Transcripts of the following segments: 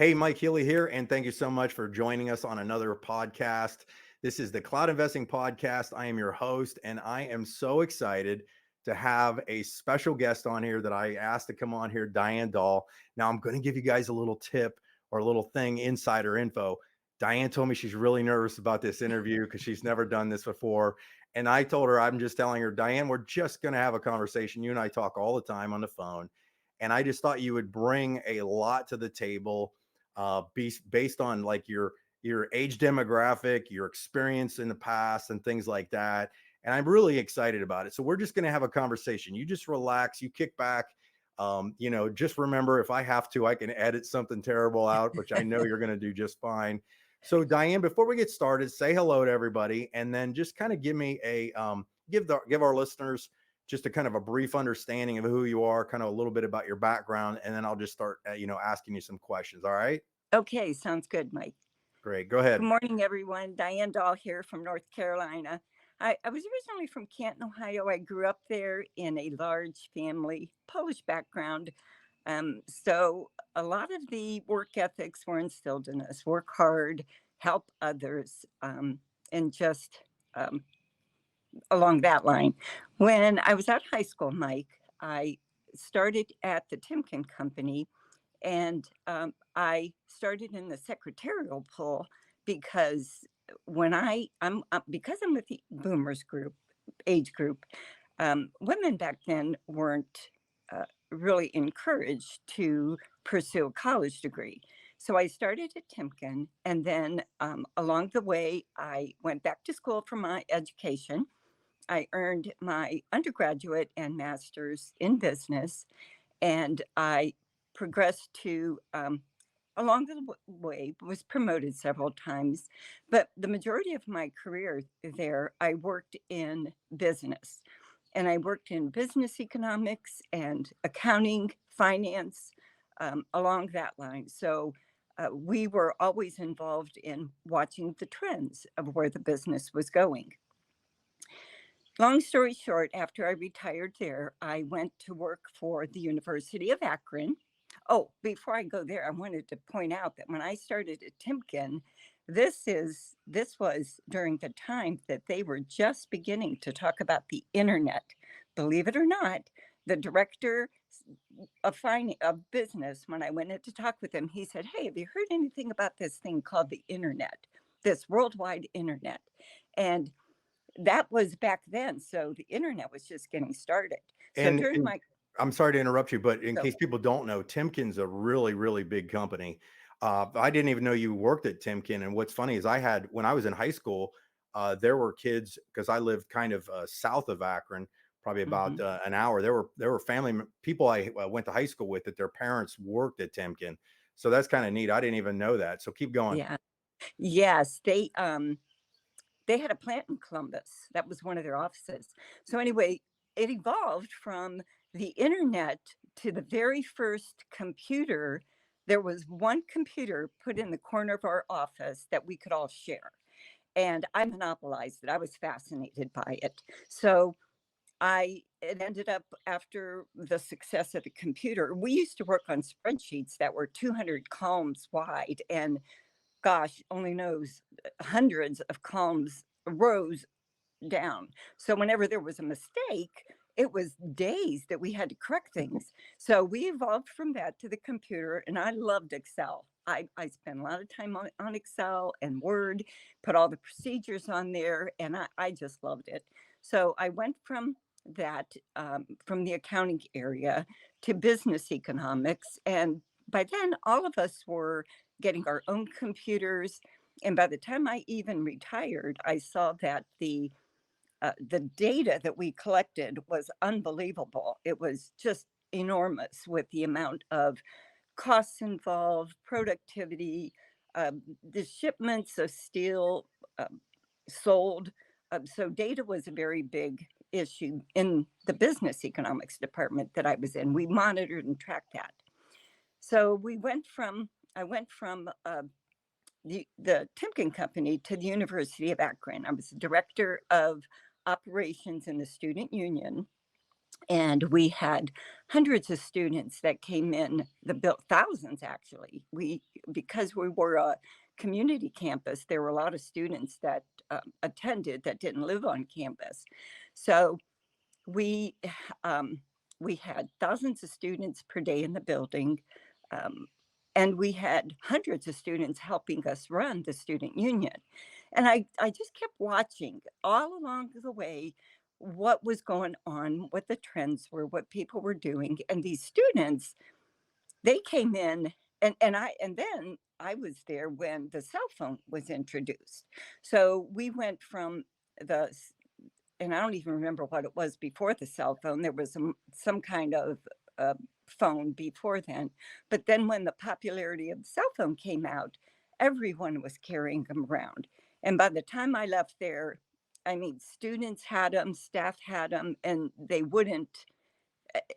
Hey, Mike Healy here, and thank you so much for joining us on another podcast. This is the Cloud Investing Podcast. I am your host, and I am so excited to have a special guest on here that I asked to come on here, Diane. Now, I'm going to give you guys a little tip or a little thing, insider info. Diane told me she's really nervous about this interview because she's never done this before. And I told her, I'm just telling her, Diane, we're just going to have a conversation. You and I talk all the time on the phone. And I just thought you would bring a lot to the table based on like your age demographic, your experience in the past, and things like that. And I'm really excited about it. So we're just going to have a conversation. You just relax, you kick back. Just remember, if I have to, I can edit something terrible out, which I know you're going to do just fine. So Diane, before we get started, say hello to everybody, and then just kind of give me a give our listeners just a kind of a brief understanding of who you are, kind of a little bit about your background, and then I'll just start, asking you some questions. All right. Okay, sounds good, Mike. Great. Go Good ahead. morning, everyone. Diane here from North Carolina. I was originally from Canton, Ohio. I grew up there in a large family, Polish background. So a lot of the work ethics were instilled in us: work hard, help others, and just along that line. When I was at high school, Mike, I started at the Timken Company, and I started in the secretarial pool because because I'm with the boomers age group, women back then weren't really encouraged to pursue a college degree. So I started at Timken, and then along the way, I went back to school for my education. I earned my undergraduate and master's in business, and I progressed to along the way was promoted several times, but the majority of my career there I worked in business, and I worked in business economics and accounting, finance, along that line. So we were always involved in watching the trends of where the business was going. Long story short, after I retired there, I went to work for the University of Akron. Oh, before I go there, I wanted to point out that when I started at Timken, this was during the time that they were just beginning to talk about the internet. Believe it or not, the director of business, when I went in to talk with him, he said, "Hey, have you heard anything about this thing called the internet, this worldwide internet?" And that was back then, so the internet was just getting started. So during And my I'm sorry to interrupt you, but in go case people don't know, Timken's a really, really big company. I didn't even know you worked at Timken. And what's funny is when I was in high school, there were kids because I lived kind of south of Akron, probably about Mhm. an hour. There were people I went to high school with that their parents worked at Timken. So that's kind of neat. I didn't even know that. So keep going. Yeah. Yes, they had a plant in Columbus. That was one of their offices. So anyway, it evolved from the internet to the very first computer. There was one computer put in the corner of our office that we could all share. And I monopolized it. I was fascinated by it. So it ended up after the success of the computer. We used to work on spreadsheets that were 200 columns wide, and gosh, only knows hundreds of columns, rows down. So whenever there was a mistake, it was days that we had to correct things. So we evolved from that to the computer, and I loved Excel. I spent a lot of time on Excel and Word, put all the procedures on there, and I just loved it. So I went from that, from the accounting area to business economics. And by then, all of us were getting our own computers. And by the time I even retired, I saw that the data that we collected was unbelievable. It was just enormous with the amount of costs involved, productivity, the shipments of steel sold. So data was a very big issue in the business economics department that I was in. We monitored and tracked that. So I went from the Timken Company to the University of Akron. I was the director of operations in the student union. And we had hundreds of students that came in the built thousands actually. We Because we were a community campus, there were a lot of students that attended that didn't live on campus. So we um, we had thousands of students per day in the building, um, and we had hundreds of students helping us run the student union. And I just kept watching all along the way what was going on, what the trends were, what people were doing. And these students, they came in, and then I was there when the cell phone was introduced. So we went from the and I don't even remember what it was before the cell phone. There was some kind of uh, phone before then. But then when the popularity of the cell phone came out, everyone was carrying them around. And by the time I left there, I mean, students had them, staff had them, and they wouldn't.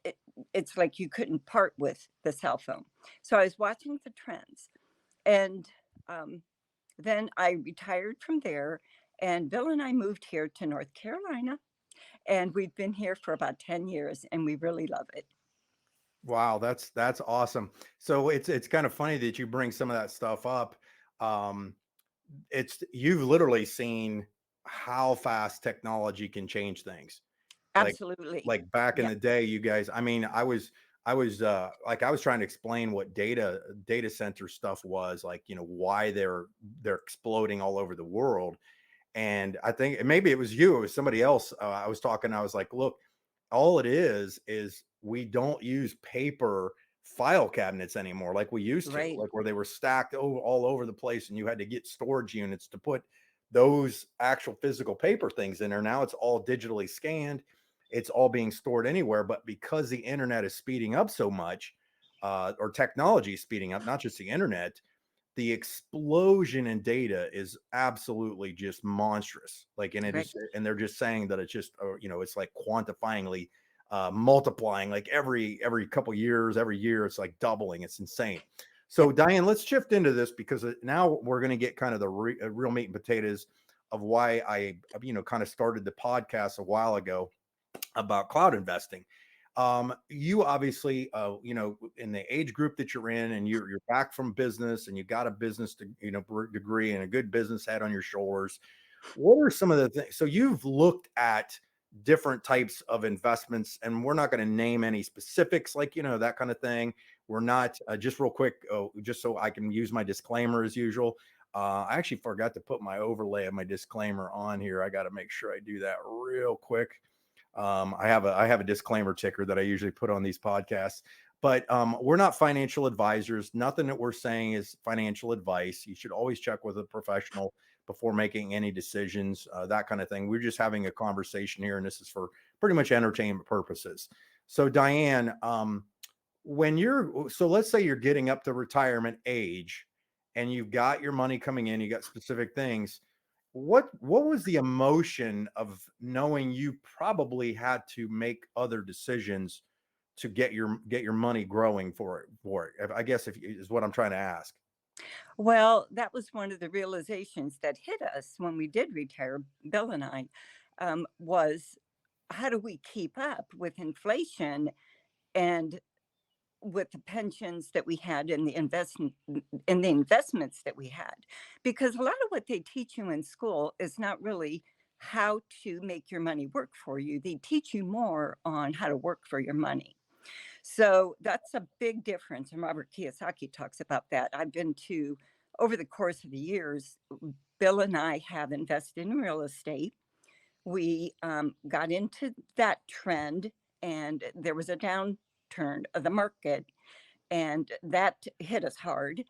It, it's like you couldn't part with the cell phone. So I was watching the trends, and um, then I retired from there. And Bill and I moved here to North Carolina, and we've been here for about 10 years and we really love it. Wow, that's awesome. So it's kind of funny that you bring some of that stuff up. Um, it's you've literally seen how fast technology can change things. Like Absolutely. like back in Yeah, the day, you guys, I mean, I was like I was trying to explain what data center stuff was, like, why they're exploding all over the world. And I think maybe it was you, it was somebody else. I was talking, I was like, look, all it is we don't use paper file cabinets anymore like we used to, right, like where they were stacked all over the place and you had to get storage units to put those actual physical paper things in there. Now it's all digitally scanned, it's all being stored anywhere. But because the internet is speeding up so much, or technology is speeding up, not just the internet, the explosion in data is absolutely just monstrous. Like, and it right. is, and they're just saying that it's just, it's like quantifyingly multiplying, like every couple years, every year, it's like doubling. It's insane. Yeah. So, Diane, let's shift into this because now we're going to get kind of the real meat and potatoes of why I, kind of started the podcast a while ago about cloud investing. You obviously, in the age group that you're in, and you're back from business, and you got a business degree and a good business head on your shoulders. What are some of the things? So you've looked at different types of investments, and we're not going to name any specifics, like that kind of thing. We're not just real quick, just so I can use my disclaimer as usual. I actually forgot to put my overlay of my disclaimer on here. I got to make sure I do that real quick. I have a disclaimer ticker that I usually put on these podcasts, but we're not financial advisors. Nothing that we're saying is financial advice. You should always check with a professional before making any decisions, that kind of thing. We're just having a conversation here, and this is for pretty much entertainment purposes. So, Diane, so let's say you're getting up to retirement age, and you've got your money coming in, you got specific things. What was the emotion of knowing you probably had to make other decisions to get your money growing for it? I guess if is what I'm trying to ask. Well, that was one of the realizations that hit us when we did retire, Bill and I, was how do we keep up with inflation and with the pensions that we had and the investments that we had? Because a lot of what they teach you in school is not really how to make your money work for you. They teach you more on how to work for your money. So that's a big difference. And Robert Kiyosaki talks about that. I've been to, over the course of the years, Bill and I have invested in real estate. We got into that trend, and there was a downturn of the market, and that hit us hard.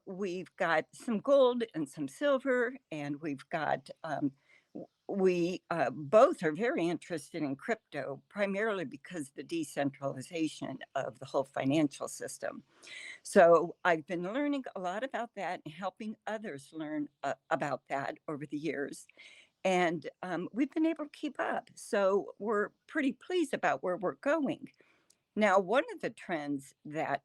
We've got some gold and some silver, and we've got, we both are very interested in crypto, primarily because the decentralization of the whole financial system. So I've been learning a lot about that and helping others learn about that over the years. And we've been able to keep up. So we're pretty pleased about where we're going. Now, one of the trends that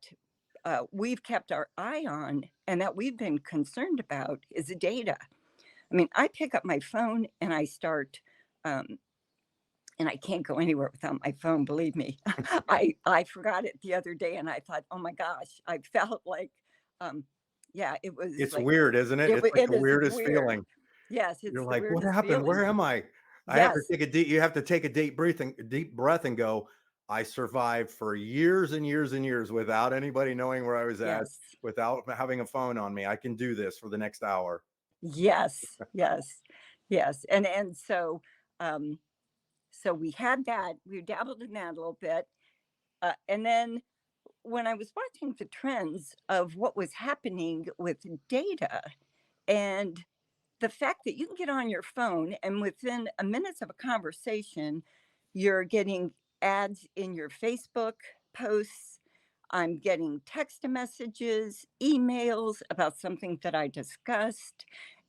we've kept our eye on and that we've been concerned about is the data. I mean, I pick up my phone and I start um, and I can't go anywhere without my phone, believe me. I forgot it the other day and I thought, "Oh my gosh," I felt like, um, yeah, it was It's like weird, isn't it? It's like it the is weirdest weird. feeling. Yes, You're it's the like, "What weirdest happened? feeling. Where am I?" I have to Yes, take a deep you have to take a deep breath and go, "I survived for years and years and years without anybody knowing where I was at, yes, without having a phone on me. I can do this for the next hour." yes, yes, yes, and so, um, so we had that, we dabbled in that a little bit, and then when I was watching the trends of what was happening with data and the fact that you can get on your phone and within a minutes of a conversation, you're getting ads in your Facebook posts. I'm getting text messages, emails about something that I discussed,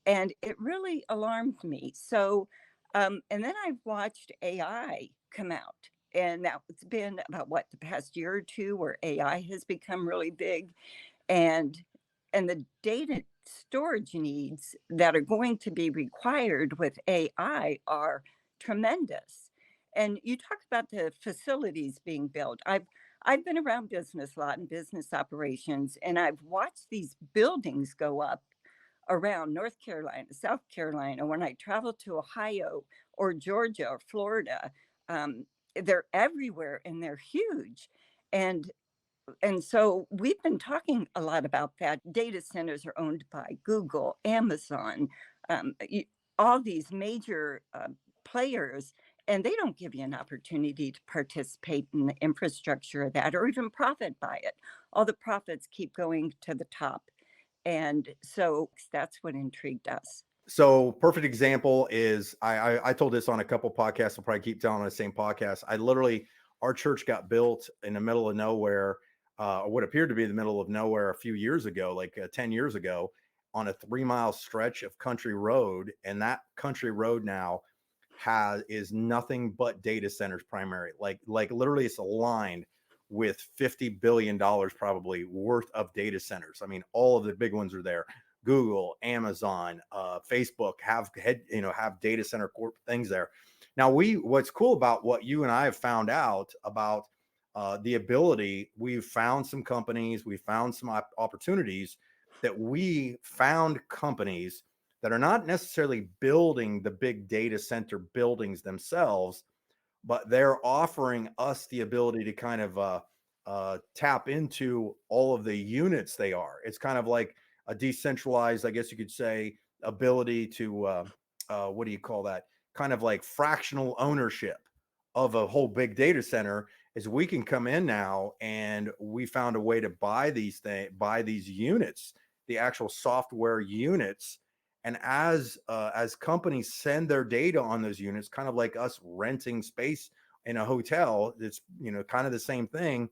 and it really alarmed me. So, and then I've watched AI come out, and that's been about what the past year or two, where AI has become really big, and the data storage needs that are going to be required with AI are tremendous. And you talked about the facilities being built. I've been around business a lot and business operations, and I've watched these buildings go up around North Carolina, South Carolina. When I travel to Ohio or Georgia or Florida, they're everywhere and they're huge. And so we've been talking a lot about that. Data centers are owned by Google, Amazon, all these major players, and they don't give you an opportunity to participate in the infrastructure of that or even profit by it. All the profits keep going to the top. And so that's what intrigued us. So, perfect example is I told this on a couple podcasts. I'll probably keep telling on the same podcast. I literally our church got built in the middle of nowhere, or what appeared to be the middle of nowhere a few years ago, like 10 years ago, on a 3 mile stretch of country road, and that country road now has is nothing but data centers primary. Like literally, it's aligned with $50 billion probably worth of data centers. I mean, all of the big ones are there. Google, Amazon, Facebook have data center corp things there. Now, what's cool about what you and I have found out about the ability, we've found some companies, we found some opportunities that we found companies that are not necessarily building the big data center buildings themselves, but they're offering us the ability to kind of tap into all of the units they are. It's kind of like a decentralized, I guess you could say, ability to what do you call that? Kind of like fractional ownership of a whole big data center. Is we can come in now and we found a way to buy these units, the actual software units, and as companies send their data on those units, kind of like us renting space in a hotel, it's kind of the same thing.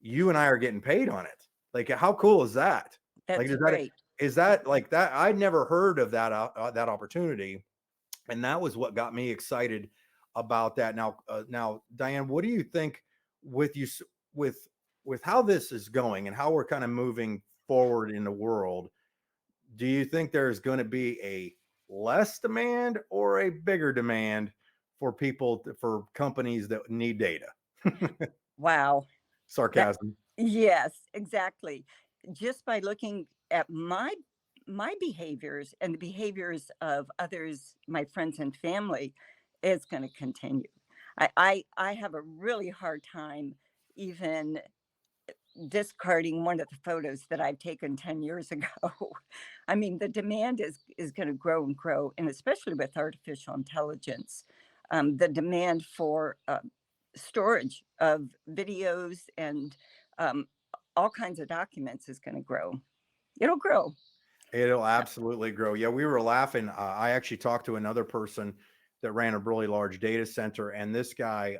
You and I are getting paid on it. Like, how cool is that? Like, That's great. is that like that? I'd never heard of that opportunity, and that was what got me excited about that. Now, Diane, what do you think with you with with how this is going and how we're kind of moving forward in the world? Do you think there's going to be a less demand or a bigger demand for for companies that need data? Wow. That Sarcasm. yes, exactly. Just by looking at my behaviors and the behaviors of others, my friends and family, it's going to continue. I have a really hard time even discarding one of the photos that I've taken 10 years ago. I mean, the demand is going to grow and grow, and especially with artificial intelligence, the demand for storage of videos and um, all kinds of documents is going to grow. It'll grow. It'll absolutely grow. Yeah, we were laughing. I actually talked to another person that ran a really large data center, and this guy,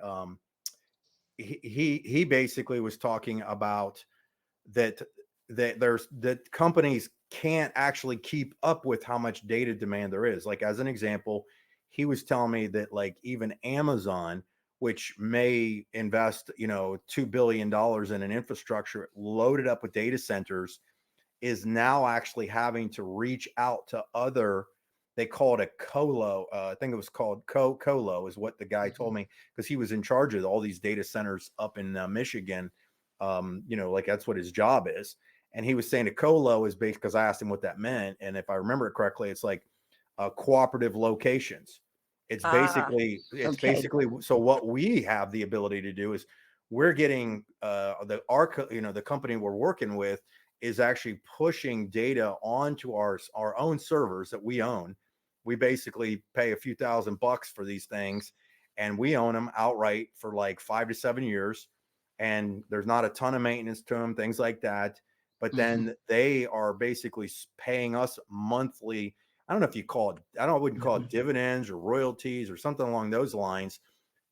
he basically was talking about that that companies can't actually keep up with how much data demand there is. Like, as an example, he was telling me that like even Amazon, which may invest $2 billion in an infrastructure loaded up with data centers, is now actually having to reach out to other they called a colo. I think it was called colo is what the guy told Mhm. me, because he was in charge of all these data centers up in Michigan. Like that's what his job is. And he was saying a colo is based, because I asked him what that meant, and if I remember it correctly, it's like cooperative locations. Ah, It's okay. basically so what we have the ability to do is we're getting the company we're working with is actually pushing data onto our own servers that we own. We basically pay a few $1,000 for these things, and we own them outright for like 5 to 7 years. And there's not a ton of maintenance to them, things like that. But Mhm. then they are basically paying us monthly. I don't know if you call it, I wouldn't call it Mhm. dividends or royalties or something along those lines,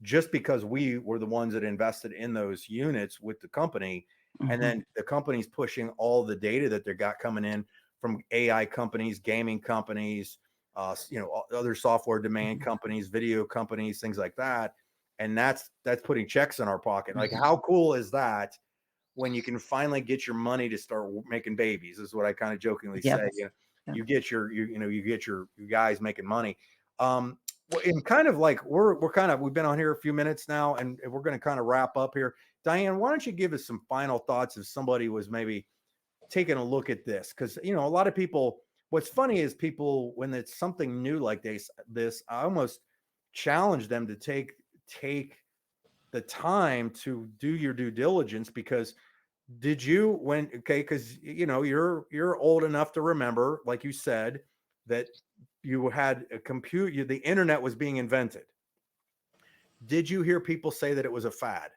just because we were the ones that invested in those units with the company. And Mhm. then the company's pushing all the data that they got coming in from AI companies, gaming companies, other software demand Mhm. companies, video companies, things like that. And that's putting checks in our pocket. Like, Mhm. how cool is that when you can finally get your money to start making babies? Is what I kind of jokingly Yep. say. Yep. You get you get your guys making money. Well, and kind of like we've been on here a few minutes now, and we're going to kind of wrap up here. Diane, why don't you give us some final thoughts if somebody was maybe taking a look at this? Because a lot of people. What's funny is people, when it's something new like this, I almost challenge them to take the time to do your due diligence. Because did you when okay because you're old enough to remember, like you said, that you had a compute the internet was being invented. Did you hear people say that it was a fad?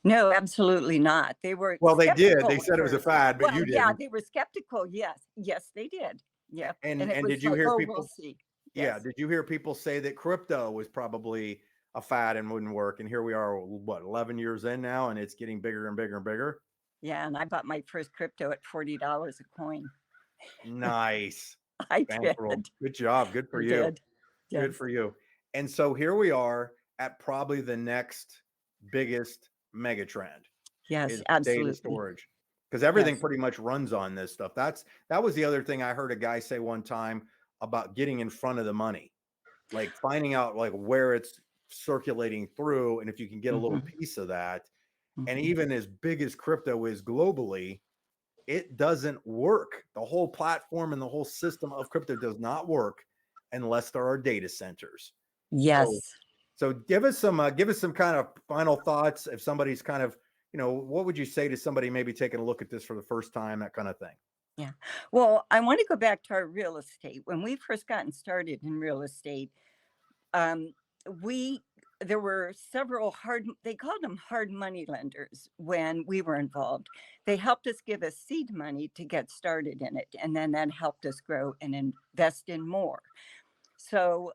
No, absolutely not. They were Well, they did. They skeptical at said it was a first. fad, but Well, you yeah, didn't. they were skeptical. Yes. Yes, they did. Yep. And it And did was you like, hear "Oh, we'll people see." yeah, Yes. did you hear people say that crypto was probably a fad and wouldn't work? And here we are, what, 11 years in now, and it's getting bigger and bigger and bigger. Yeah, and I bought my first crypto at $40 a coin. Nice. I Bankroll. did. Good job. Good for I you. did. Good Yes. for you. And so here we are at probably the next biggest mega trend Yes, is data absolutely. storage, because everything Yes. pretty much runs on this stuff. That was the other thing I heard a guy say one time about getting in front of the money, like finding out like where it's circulating through, and if you can get a little Mhm. piece of that. And Mhm. even as big as crypto is globally, it doesn't work. The whole platform and the whole system of crypto does not work unless there are data centers. So Yes. so give us some kind of final thoughts. If somebody's kind of, what would you say to somebody maybe taking a look at this for the first time, that kind of thing? Yeah. Well, I want to go back to our real estate. When we first gotten started in real estate, um, we there were several hard they called them hard money lenders when we were involved. They helped us give us seed money to get started in it, and then that helped us grow and invest in more. So,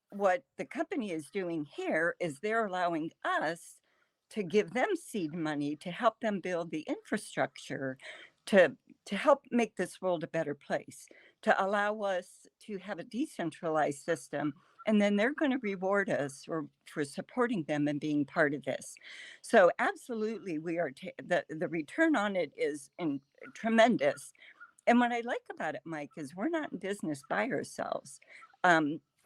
what the company is doing here is they're allowing us to give them seed money to help them build the infrastructure to to help make this world a better place, to allow us to have a decentralized system, and then they're going to reward us for supporting them and being part of this. So, absolutely, we are the return on it is tremendous. And what I like about it, Mike, is we're not in business by ourselves.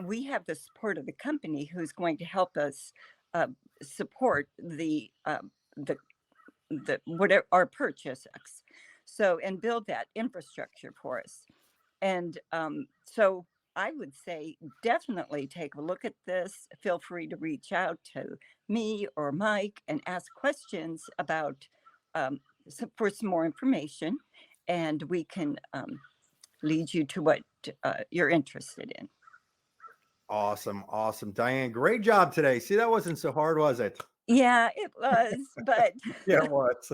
We have the support of the company who's going to help us uh, support the the whatever our purchases. So and build that infrastructure for us. And so I would say definitely take a look at this. Feel free to reach out to me or Mike and ask questions about for some more information, and we can lead you to what you're interested in. Awesome. Awesome. Diane, great job today. See, that wasn't so hard, was it? Yeah, it was, but Yeah, it was.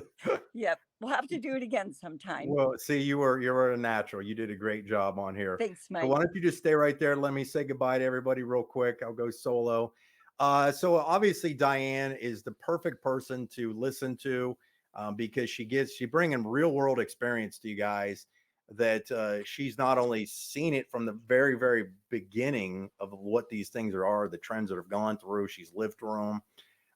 yep, we'll have to do it again sometime. Well, see, you were a natural. You did a great job on here. Thanks, So Mike. why don't you just stay right there? Let me say goodbye to everybody real quick. I'll go solo. So obviously Diane is the perfect person to listen to, because she bringing real world experience to you guys, that she's not only seen it from the very very beginning of what these things are, the trends that have gone through. She's lived through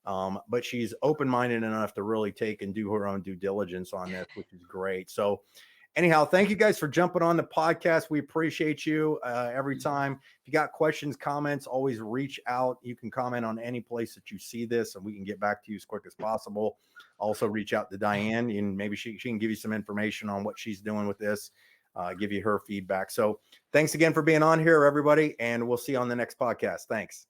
them. But she's open minded enough to really take and do her own due diligence on this, which is great. So, anyhow, thank you guys for jumping on the podcast. We appreciate you every time. If you got questions, comments, always reach out. You can comment on any place that you see this, and we can get back to you as quick as possible. Also, reach out to Diane, and maybe she can give you some information on what she's doing with this, give you her feedback. So thanks again for being on here, everybody, and we'll see you on the next podcast. Thanks.